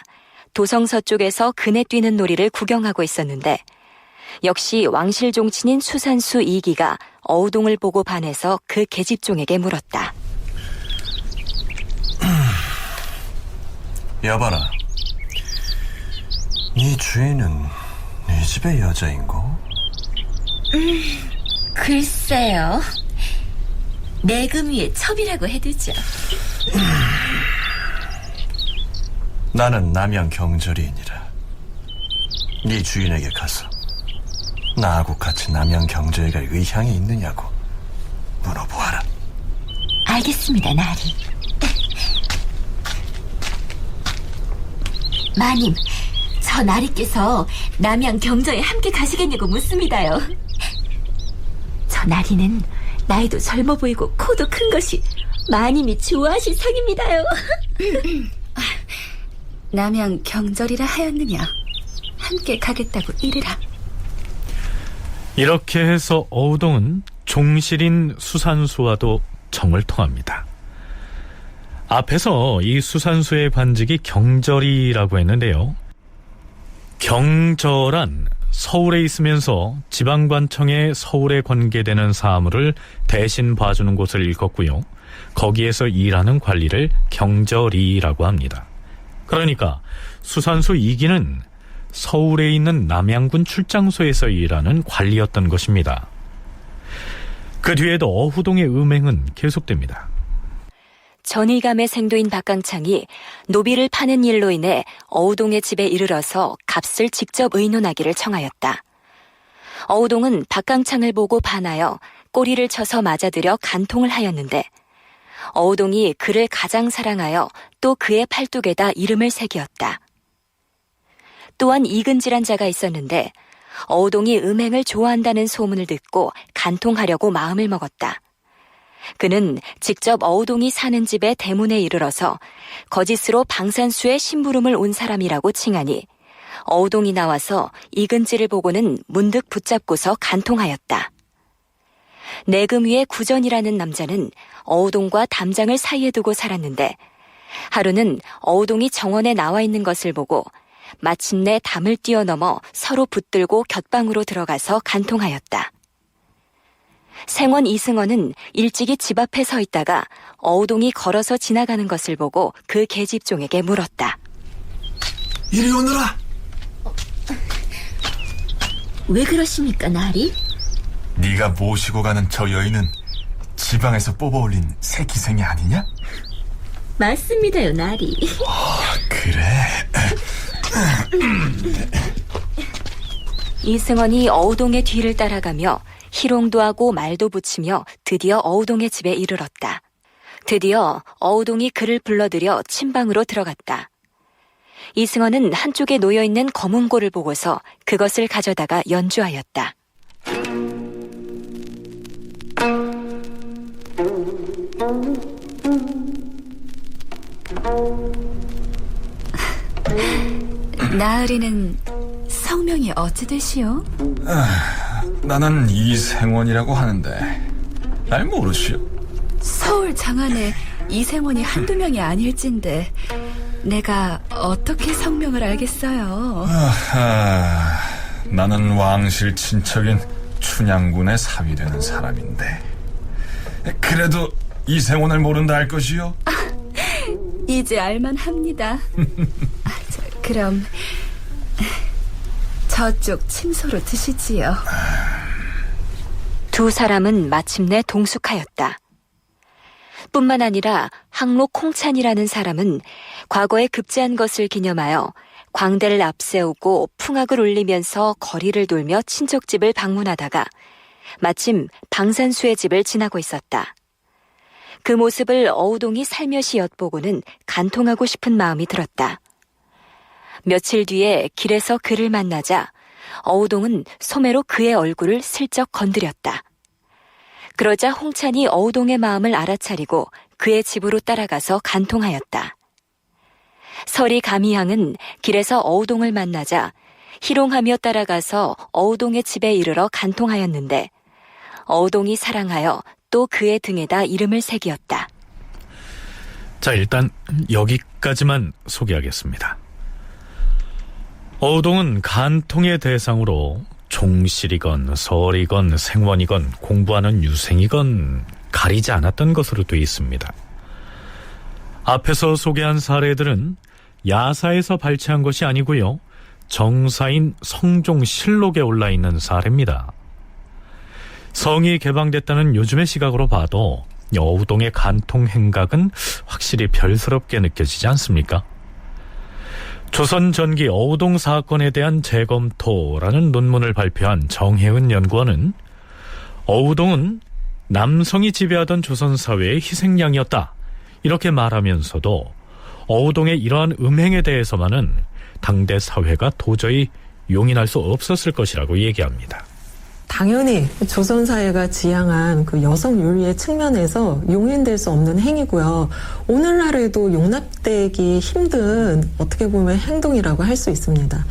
도성서 쪽에서 그네 뛰는 놀이를 구경하고 있었는데 역시 왕실 종친인 수산수 이기가 어우동을 보고 반해서 그 계집종에게 물었다. 여봐라, 네 주인은 네 집의 여자인고? 글쎄요. 내금 위에 첩이라고 해두죠. 나는 남양 경절이니라. 네 주인에게 가서 나하고 같이 남양 경절에 갈 의향이 있느냐고 물어보아라. 알겠습니다, 나리. 마님, 저 나리께서 남양 경저에 함께 가시겠냐고 묻습니다요. 저 나리는 나이도 젊어 보이고 코도 큰 것이 마님이 좋아하실 상입니다요. 남양 경절이라 하였느냐. 함께 가겠다고 이르라. 이렇게 해서 어우동은 종실인 수산수와도 정을 통합니다. 앞에서 이 수산수의 관직이 경절이라고 했는데요. 경절한 서울에 있으면서 지방관청에 서울에 관계되는 사무를 대신 봐주는 곳을 일컫고요. 거기에서 일하는 관리를 경절이라고 합니다. 그러니까 수산수 2기는 서울에 있는 남양군 출장소에서 일하는 관리였던 것입니다. 그 뒤에도 어후동의 음행은 계속됩니다. 전의감의 생도인 박강창이 노비를 파는 일로 인해 어우동의 집에 이르러서 값을 직접 의논하기를 청하였다. 어우동은 박강창을 보고 반하여 꼬리를 쳐서 맞아들여 간통을 하였는데 어우동이 그를 가장 사랑하여 또 그의 팔뚝에다 이름을 새기었다. 또한 이근질한 자가 있었는데 어우동이 음행을 좋아한다는 소문을 듣고 간통하려고 마음을 먹었다. 그는 직접 어우동이 사는 집의 대문에 이르러서 거짓으로 방산수의 심부름을 온 사람이라고 칭하니 어우동이 나와서 이근지를 보고는 문득 붙잡고서 간통하였다. 내금 위의 구전이라는 남자는 어우동과 담장을 사이에 두고 살았는데 하루는 어우동이 정원에 나와 있는 것을 보고 마침내 담을 뛰어넘어 서로 붙들고 곁방으로 들어가서 간통하였다. 생원 이승원은 일찍이 집 앞에 서 있다가 어우동이 걸어서 지나가는 것을 보고 그 계집종에게 물었다. 이리 오너라. 왜 그러십니까, 나리? 네가 모시고 가는 저 여인은 지방에서 뽑아올린 새 기생이 아니냐? 맞습니다요, 나리. 그래. 이승원이 어우동의 뒤를 따라가며 희롱도 하고 말도 붙이며 드디어 어우동의 집에 이르렀다. 드디어 어우동이 그를 불러들여 침방으로 들어갔다. 이승원은 한쪽에 놓여있는 검은고를 보고서 그것을 가져다가 연주하였다. 나으리는 성명이 어찌 되시오? 나는 이생원이라고 하는데 날 모르시오? 서울 장안에 이생원이 한두 명이 아닐진데 내가 어떻게 성명을 알겠어요? 나는 왕실 친척인 춘향군의 사위 되는 사람인데 그래도 이생원을 모른다 할 것이요? 이제 알만합니다. 그럼 저쪽 침소로 드시지요. 두 사람은 마침내 동숙하였다. 뿐만 아니라 항로 콩찬이라는 사람은 과거에 급제한 것을 기념하여 광대를 앞세우고 풍악을 울리면서 거리를 돌며 친척집을 방문하다가 마침 방산수의 집을 지나고 있었다. 그 모습을 어우동이 살며시 엿보고는 간통하고 싶은 마음이 들었다. 며칠 뒤에 길에서 그를 만나자 어우동은 소매로 그의 얼굴을 슬쩍 건드렸다. 그러자 홍찬이 어우동의 마음을 알아차리고 그의 집으로 따라가서 간통하였다. 서리 가미향은 길에서 어우동을 만나자 희롱하며 따라가서 어우동의 집에 이르러 간통하였는데 어우동이 사랑하여 또 그의 등에다 이름을 새기었다. 자, 일단 여기까지만 소개하겠습니다. 어우동은 간통의 대상으로 종실이건 설이건 생원이건 공부하는 유생이건 가리지 않았던 것으로 되어 있습니다. 앞에서 소개한 사례들은 야사에서 발췌한 것이 아니고요, 정사인 성종실록에 올라있는 사례입니다. 성이 개방됐다는 요즘의 시각으로 봐도 어우동의 간통 행각은 확실히 별스럽게 느껴지지 않습니까? 조선 전기 어우동 사건에 대한 재검토라는 논문을 발표한 정혜은 연구원은 어우동은 남성이 지배하던 조선 사회의 희생양이었다, 이렇게 말하면서도 어우동의 이러한 음행에 대해서만은 당대 사회가 도저히 용인할 수 없었을 것이라고 얘기합니다. 당연히 조선 사회가 지향한 그 여성 윤리의 측면에서 용인될 수 없는 행위고요. 오늘날에도 용납되기 힘든 어떻게 보면 행동이라고 할 수 있습니다.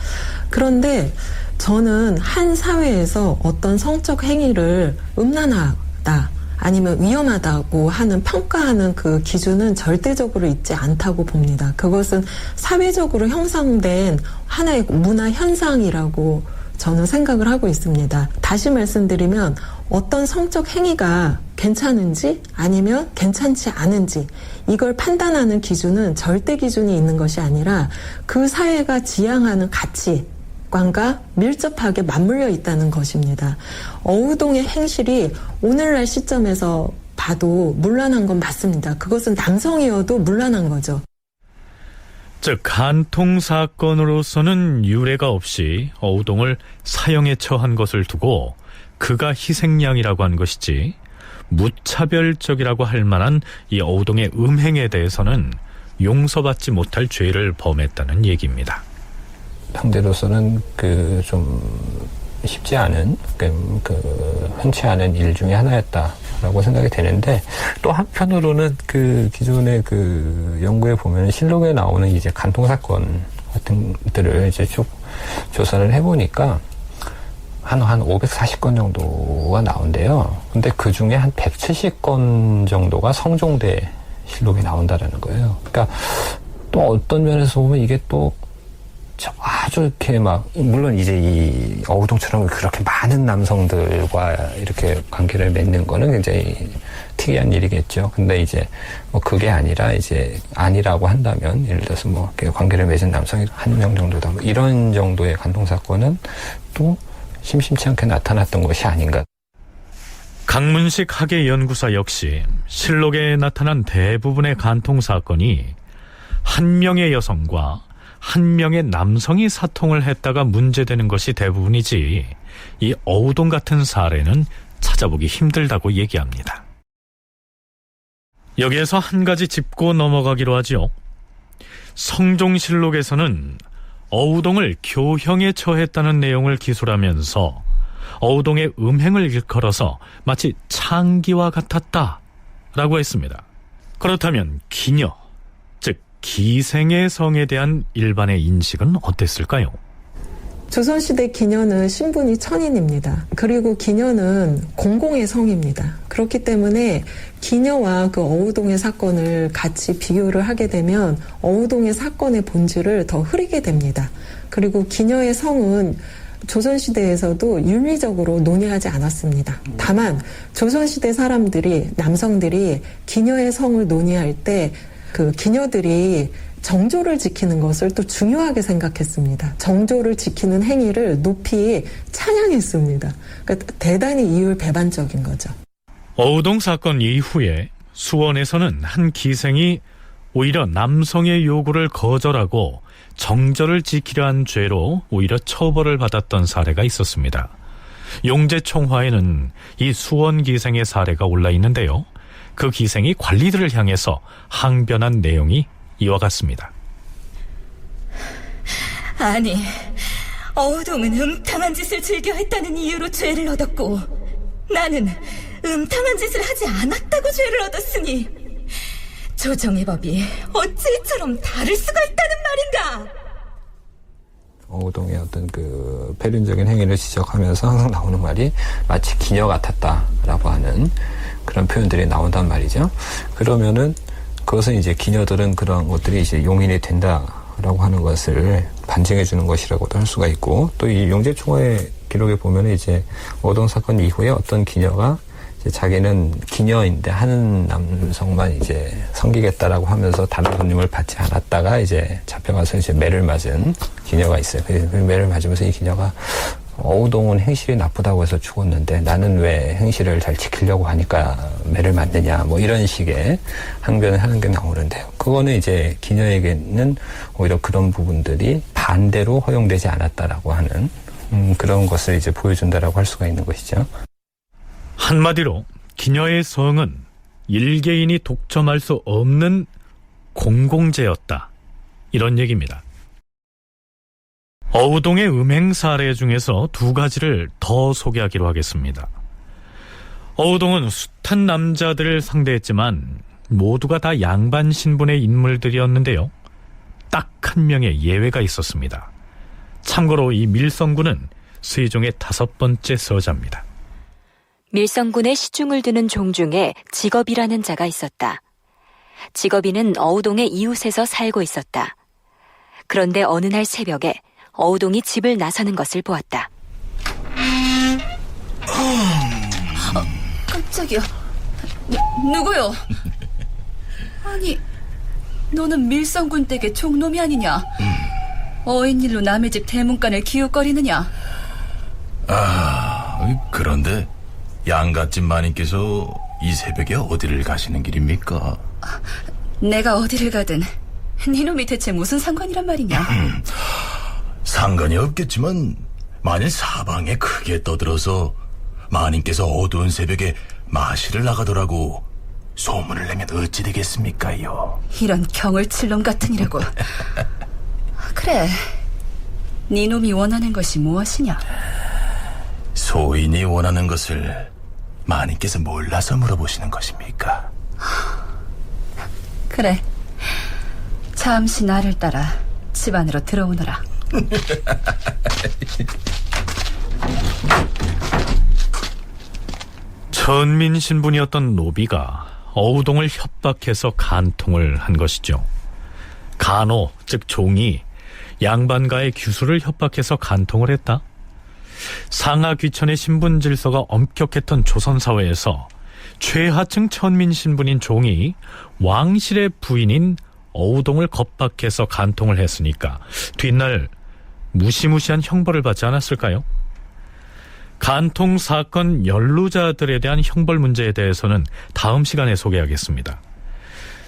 그런데 저는 한 사회에서 어떤 성적 행위를 음란하다 아니면 위험하다고 하는 평가하는 그 기준은 절대적으로 있지 않다고 봅니다. 그것은 사회적으로 형성된 하나의 문화 현상이라고 저는 생각을 하고 있습니다. 다시 말씀드리면 어떤 성적 행위가 괜찮은지 아니면 괜찮지 않은지 이걸 판단하는 기준은 절대 기준이 있는 것이 아니라 그 사회가 지향하는 가치관과 밀접하게 맞물려 있다는 것입니다. 어우동의 행실이 오늘날 시점에서 봐도 문란한 건 맞습니다. 그것은 남성이어도 문란한 거죠. 즉, 간통 사건으로서는 유례가 없이 어우동을 사형에 처한 것을 두고 그가 희생양이라고 한 것이지 무차별적이라고 할 만한 이 어우동의 음행에 대해서는 용서받지 못할 죄를 범했다는 얘기입니다. 형제로서는 좀 쉽지 않은 흔치 않은 일 중에 하나였다라고 생각이 되는데, 또 한편으로는 기존의 연구에 보면 실록에 나오는 이제 간통 사건 같은 것들을 이제 쭉 조사를 해보니까 한 540건 정도가 나온대요. 근데 그 중에 한 170건 정도가 성종대 실록이 나온다라는 거예요. 그러니까 또 어떤 면에서 보면 이게 또 아주 이렇게 막, 물론 이제 이 어우동처럼 그렇게 많은 남성들과 이렇게 관계를 맺는 거는 굉장히 특이한 일이겠죠. 근데 이제 뭐 그게 아니라 이제 아니라고 한다면, 예를 들어서 뭐 이렇게 관계를 맺은 남성이 1명 정도다. 뭐 이런 정도의 간통사건은 또 심심치 않게 나타났던 것이 아닌가. 강문식 학예연구사 역시 실록에 나타난 대부분의 간통사건이 한 명의 여성과 한 명의 남성이 사통을 했다가 문제되는 것이 대부분이지 이 어우동 같은 사례는 찾아보기 힘들다고 얘기합니다. 여기에서 한 가지 짚고 넘어가기로 하죠. 성종실록에서는 어우동을 교형에 처했다는 내용을 기술하면서 어우동의 음행을 일컬어서 마치 창기와 같았다라고 했습니다. 그렇다면 기녀, 즉 기생의 성에 대한 일반의 인식은 어땠을까요? 조선시대 기녀는 신분이 천인입니다. 그리고 기녀는 공공의 성입니다. 그렇기 때문에 기녀와 그 어우동의 사건을 같이 비교를 하게 되면 어우동의 사건의 본질을 더 흐리게 됩니다. 그리고 기녀의 성은 조선시대에서도 윤리적으로 논의하지 않았습니다. 다만 조선시대 사람들이, 남성들이 기녀의 성을 논의할 때 그 기녀들이 정조를 지키는 것을 또 중요하게 생각했습니다. 정조를 지키는 행위를 높이 찬양했습니다. 그러니까 대단히 이율배반적인 거죠. 어우동 사건 이후에 수원에서는 한 기생이 오히려 남성의 요구를 거절하고 정절을 지키려 한 죄로 오히려 처벌을 받았던 사례가 있었습니다. 용제총화에는 이 수원 기생의 사례가 올라 있는데요. 그 기생이 관리들을 향해서 항변한 내용이 이와 같습니다. 아니, 어우동은 음탕한 짓을 즐겨 했다는 이유로 죄를 얻었고 나는 음탕한 짓을 하지 않았다고 죄를 얻었으니 조정의 법이 어찌 이처럼 다를 수가 있다는 말인가? 어우동의 어떤 그 폐륜적인 행위를 지적하면서 항상 나오는 말이 마치 기녀 같았다라고 하는 그런 표현들이 나온단 말이죠. 그러면은 그것은 이제 기녀들은 그런 것들이 이제 용인이 된다라고 하는 것을 반증해 주는 것이라고도 할 수가 있고, 또 이 용제총화의 기록에 보면은 이제 어우동 사건 이후에 어떤 기녀가 이제 자기는 기녀인데 한 남성만 이제 섬기겠다라고 하면서 다른 손님을 받지 않았다가 이제 잡혀가서 이제 매를 맞은 기녀가 있어요. 그 매를 맞으면서 이 기녀가 어우동은 행실이 나쁘다고 해서 죽었는데 나는 왜 행실을 잘 지키려고 하니까 매를 맞느냐, 뭐 이런 식의 항변을 하는 게 나오는데요. 그거는 이제 기녀에게는 오히려 그런 부분들이 반대로 허용되지 않았다라고 하는 그런 것을 이제 보여준다라고 할 수가 있는 것이죠. 한마디로 기녀의 성은 일개인이 독점할 수 없는 공공재였다, 이런 얘기입니다. 어우동의 음행 사례 중에서 두 가지를 더 소개하기로 하겠습니다. 어우동은 숱한 남자들을 상대했지만 모두가 다 양반 신분의 인물들이었는데요. 딱 한 명의 예외가 있었습니다. 참고로 이 밀성군은 세종의 5번째 서자입니다. 밀성군의 시중을 드는 종 중에 직업이라는 자가 있었다. 직업이는 어우동의 이웃에서 살고 있었다. 그런데 어느 날 새벽에 어우동이 집을 나서는 것을 보았다. 깜짝이야. 누구요? 아니, 너는 밀성군 댁의 종놈이 아니냐? 어인일로 남의 집 대문간을 기웃거리느냐? 그런데 양갓집 마님께서 이 새벽에 어디를 가시는 길입니까? 내가 어디를 가든 네놈이 대체 무슨 상관이란 말이냐? 상관이 없겠지만 만일 사방에 크게 떠들어서 마님께서 어두운 새벽에 마시를 나가더라고 소문을 내면 어찌 되겠습니까요? 이런 경을 칠 놈 같으니라고. 그래, 네놈이 원하는 것이 무엇이냐? 소인이 원하는 것을 마님께서 몰라서 물어보시는 것입니까? 그래, 잠시 나를 따라 집 안으로 들어오너라. 천민 신분이었던 노비가 어우동을 협박해서 간통을 한 것이죠. 간호, 즉 종이 양반가의 규수를 협박해서 간통을 했다. 상하 귀천의 신분 질서가 엄격했던 조선사회에서 최하층 천민 신분인 종이 왕실의 부인인 어우동을 겁박해서 간통을 했으니까 뒷날 무시무시한 형벌을 받지 않았을까요? 간통 사건 연루자들에 대한 형벌 문제에 대해서는 다음 시간에 소개하겠습니다.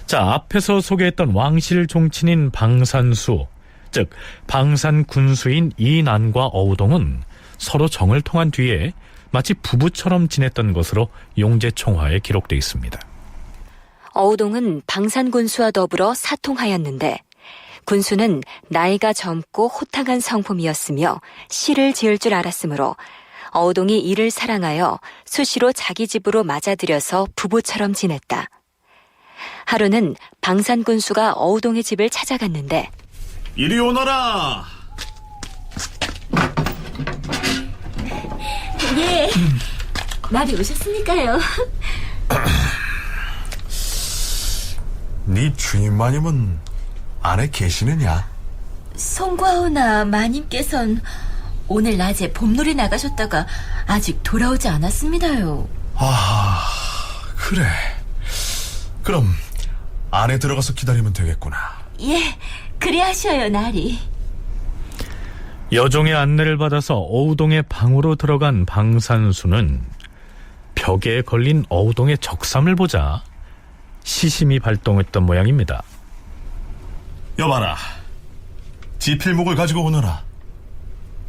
자, 앞에서 소개했던 왕실 종친인 방산수, 즉 방산군수인 이난과 어우동은 서로 정을 통한 뒤에 마치 부부처럼 지냈던 것으로 용제총화에 기록되어 있습니다. 어우동은 방산군수와 더불어 사통하였는데 군수는 나이가 젊고 호탕한 성품이었으며 시를 지을 줄 알았으므로 어우동이 이를 사랑하여 수시로 자기 집으로 맞아들여서 부부처럼 지냈다. 하루는 방산군수가 어우동의 집을 찾아갔는데 이리 오너라. 예, 날이 오셨으니까요. 네 주인 마님은 안에 계시느냐? 송과오나 마님께선 오늘 낮에 봄놀이 나가셨다가 아직 돌아오지 않았습니다요. 아, 그래. 그럼 안에 들어가서 기다리면 되겠구나. 예, 그리 하셔요, 나리. 여종의 안내를 받아서 어우동의 방으로 들어간 방산수는 벽에 걸린 어우동의 적삼을 보자 시심이 발동했던 모양입니다. 여봐라, 지필목을 가지고 오너라.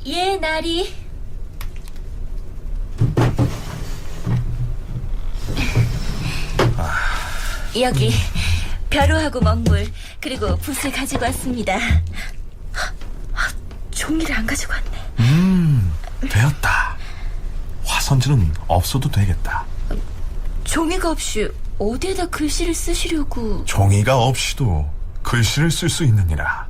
예, 나리. 여기 벼루하고 먹물 그리고 붓을 가지고 왔습니다. 종이를 안 가지고 왔네. 되었다. 화선지는 없어도 되겠다. 종이가 없이 어디에다 글씨를 쓰시려고? 종이가 없이도 글씨를 쓸 수 있느니라.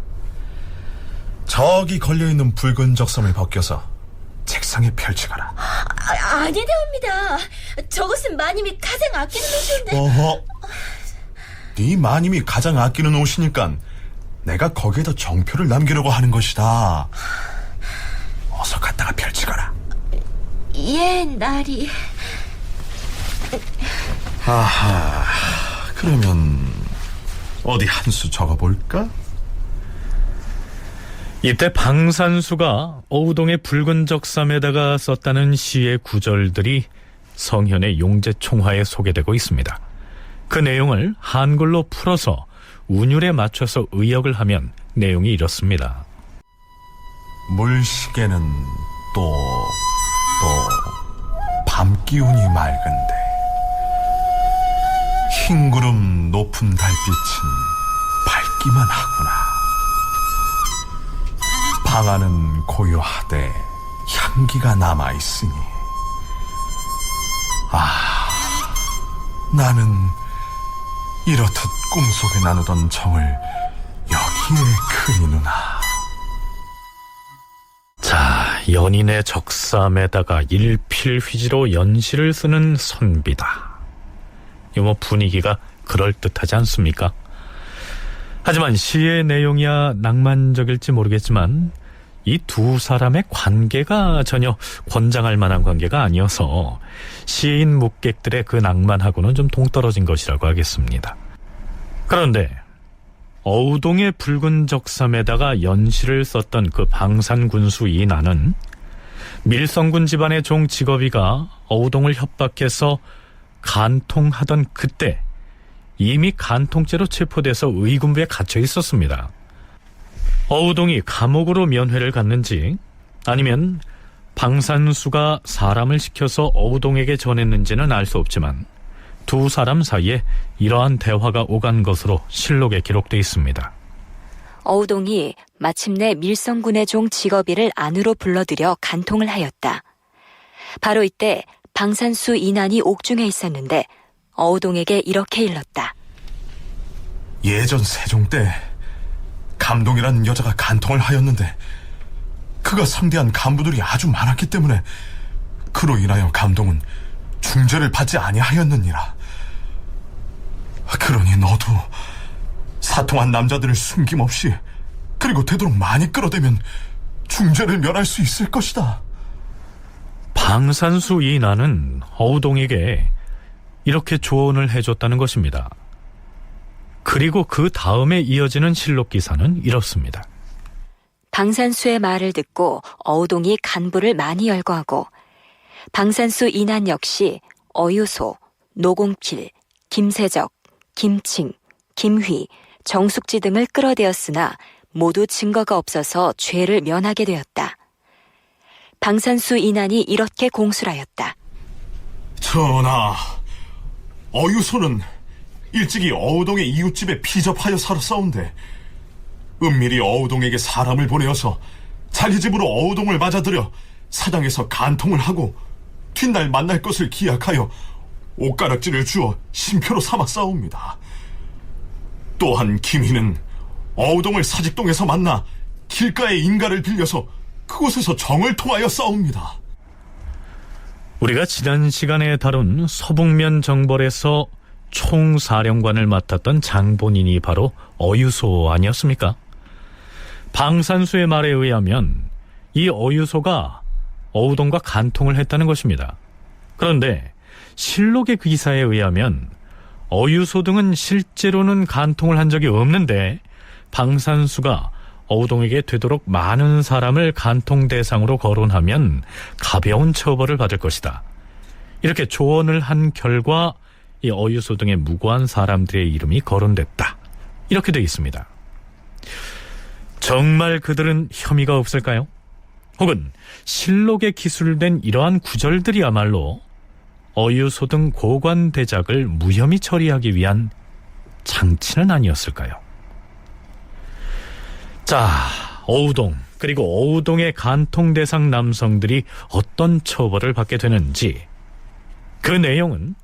저기 걸려있는 붉은 적섬을 벗겨서 책상에 펼치거라. 아니되옵니다. 저것은 마님이 가장 아끼는 옷인데. 어허, 네 마님이 가장 아끼는 옷이니까 내가 거기에다 정표를 남기려고 하는 것이다. 어서 갖다가 펼치거라. 예, 나리. 아하, 그러면 어디 한 수 적어볼까? 이때 방산수가 어우동의 붉은 적삼에다가 썼다는 시의 구절들이 성현의 용제총화에 소개되고 있습니다. 그 내용을 한글로 풀어서 운율에 맞춰서 의역을 하면 내용이 이렇습니다. 물시계는 또 밤기운이 맑은데 흰 구름 높은 달빛은 밝기만 하구나. 방 안은 고요하되 향기가 남아있으니 나는 이렇듯 꿈속에 나누던 정을 여기에 그리누나. 자, 연인의 적삼에다가 일필휘지로 연시를 쓰는 선비다. 이 분위기가 그럴듯하지 않습니까? 하지만 시의 내용이야 낭만적일지 모르겠지만 이 두 사람의 관계가 전혀 권장할 만한 관계가 아니어서 시인 묵객들의 그 낭만하고는 좀 동떨어진 것이라고 하겠습니다. 그런데 어우동의 붉은 적삼에다가 연시를 썼던 그 방산군수 이난은 밀성군 집안의 종 직업이가 어우동을 협박해서 간통하던 그때 이미 간통죄로 체포돼서 의군부에 갇혀 있었습니다. 어우동이 감옥으로 면회를 갔는지 아니면 방산수가 사람을 시켜서 어우동에게 전했는지는 알 수 없지만 두 사람 사이에 이러한 대화가 오간 것으로 실록에 기록되어 있습니다. 어우동이 마침내 밀성군의 종 직업이를 안으로 불러들여 간통을 하였다. 바로 이때 방산수 이난이 옥중에 있었는데 어우동에게 이렇게 일렀다. 예전 세종 때 감동이라는 여자가 간통을 하였는데 그가 상대한 간부들이 아주 많았기 때문에 그로 인하여 감동은 중죄를 받지 아니하였느니라. 그러니 너도 사통한 남자들을 숨김없이 그리고 되도록 많이 끌어대면 중죄를 면할 수 있을 것이다. 방산수 이난은 어우동에게 이렇게 조언을 해줬다는 것입니다. 그리고 그 다음에 이어지는 실록 기사는 이렇습니다. 방산수의 말을 듣고 어우동이 간부를 많이 열거하고 방산수 이난 역시 어유소, 노공필, 김세적, 김칭, 김휘, 정숙지 등을 끌어대었으나 모두 증거가 없어서 죄를 면하게 되었다. 방산수 이난이 이렇게 공술하였다. 전하, 어유소는 일찍이 어우동의 이웃집에 피접하여 살았사온데 은밀히 어우동에게 사람을 보내어서 자기 집으로 어우동을 맞아들여 사당에서 간통을 하고 뒷날 만날 것을 기약하여 옷가락질을 주어 심표로 삼았사옵니다. 또한 김희는 어우동을 사직동에서 만나 길가의 인가를 빌려서 그곳에서 정을 통하여 싸웁니다. 우리가 지난 시간에 다룬 서북면 정벌에서 총사령관을 맡았던 장본인이 바로 어유소 아니었습니까? 방산수의 말에 의하면 이 어유소가 어우동과 간통을 했다는 것입니다. 그런데 실록의 기사에 의하면 어유소 등은 실제로는 간통을 한 적이 없는데 방산수가 어우동에게 되도록 많은 사람을 간통 대상으로 거론하면 가벼운 처벌을 받을 것이다. 이렇게 조언을 한 결과 이 어유소 등의 무고한 사람들의 이름이 거론됐다. 이렇게 되어 있습니다. 정말 그들은 혐의가 없을까요? 혹은 실록에 기술된 이러한 구절들이야말로 어유소 등 고관 대작을 무혐의 처리하기 위한 장치는 아니었을까요? 자, 어우동 그리고 어우동의 간통 대상 남성들이 어떤 처벌을 받게 되는지 그 내용은